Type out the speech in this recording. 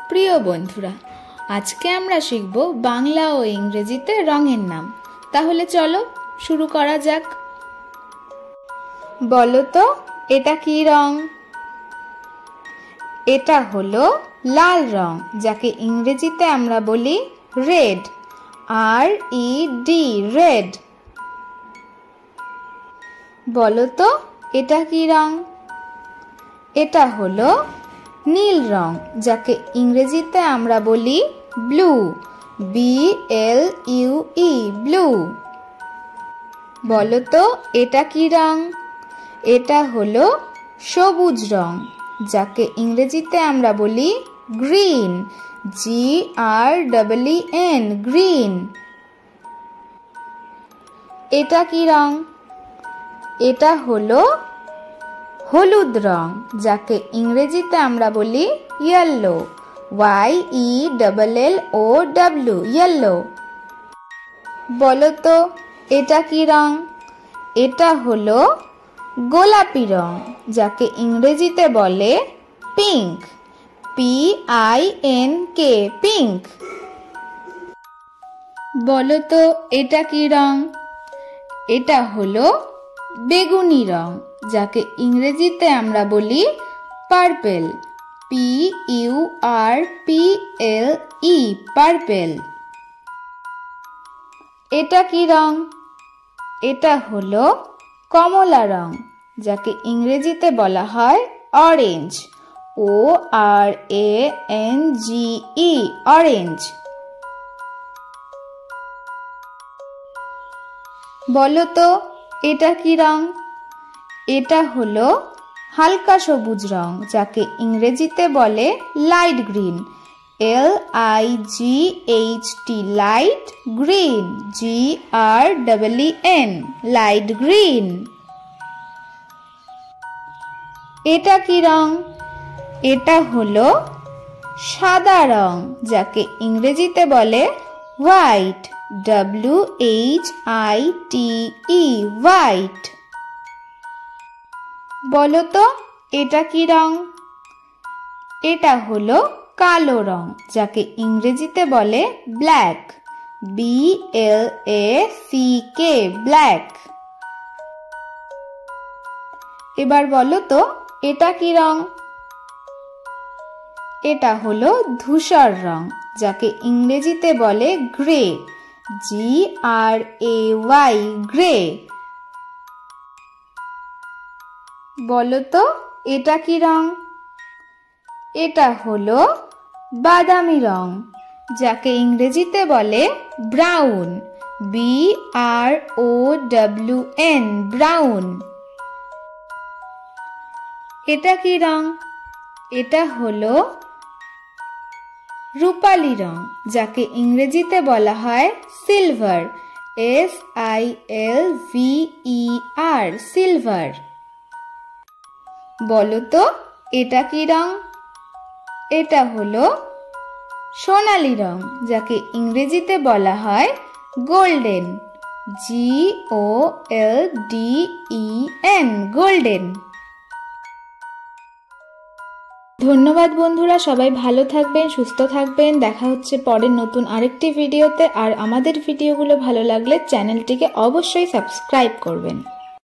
প্রিয় বন্ধুরা, আজকে আমরা শিখব বাংলা ও ইংরেজিতে রঙের নাম। তাহলে চলো শুরু করা যাক। বলো তো এটা কি রং? এটা হলো লাল রং, যাকে ইংরেজিতে আমরা বলি রেড, RED, রেড। বলো তো এটা কি রং? এটা হলো নীল রং, যাকে ইংরেজিতে আমরা বলি ব্লু, BLUE, ব্লু। বলো তো এটা কি রং? এটা হলো সবুজ রং, যাকে ইংরেজিতে আমরা বলি গ্রিন, GREEN, গ্রিন। এটা কি রং? এটা হলো হলুদ রং, যাকে ইংরেজিতে আমরা বলি ইয়েলো, YELLOW, ইয়েলো। বলো তো এটা কি রং? এটা হলো গোলাপি রং, যাকে ইংরেজিতে বলে পিঙ্ক, PINK, পিঙ্ক। বলো তো এটা কি রং? এটা হলো বেগুনি রং, যাকে ইংরেজিতে আমরা বলি পার্পেল, PURPLE, পার্পেল। এটা কি রং? এটা হলো কমলা রং, যাকে ইংরেজিতে বলা হয় অরেঞ্জ, ORANGE, অরেঞ্জ। বলো তো এটা কি রং? এটা হলো হালকা সবুজ রং, যাকে ইংরেজিতে বলে light green, LIGHT, light green, GREEN, light green. এটা কি রং? এটা হলো সাদা রং, যাকে ইংরেজিতে বলে হোয়াইট, WHITE, হোয়াইট। বলো তো এটা কি রং? এটা হলো কালো রং, যাকে ইংরেজিতে বলে ব্ল্যাক, BLACK, ব্ল্যাক। এবার বলো তো এটা কি রং? এটা হলো ধূসর রং, যাকে ইংরেজিতে বলে গ্রে, GRAY, গ্রে। বলো তো এটা কি রং? এটা হলো বাদামি রং, যাকে ইংরেজিতে বলে ব্রাউন, BROWN, ব্রাউন। এটা কি রং? এটা হলো রূপালি রং, যাকে ইংরেজিতে বলা হয় সিলভার, SILVER, সিলভার। বলো তো এটা কি রং? এটা হলো সোনালী রং, যাকে ইংরেজিতে বলা হয় গোল্ডেন, GOLDEN, গোল্ডেন। ধন্যবাদ বন্ধুরা, সবাই ভালো থাকবেন, সুস্থ থাকবেন। দেখা হচ্ছে পরের নতুন আরেকটি ভিডিওতে। আর আমাদের ভিডিওগুলো ভালো লাগলে চ্যানেলটিকে অবশ্যই সাবস্ক্রাইব করবেন।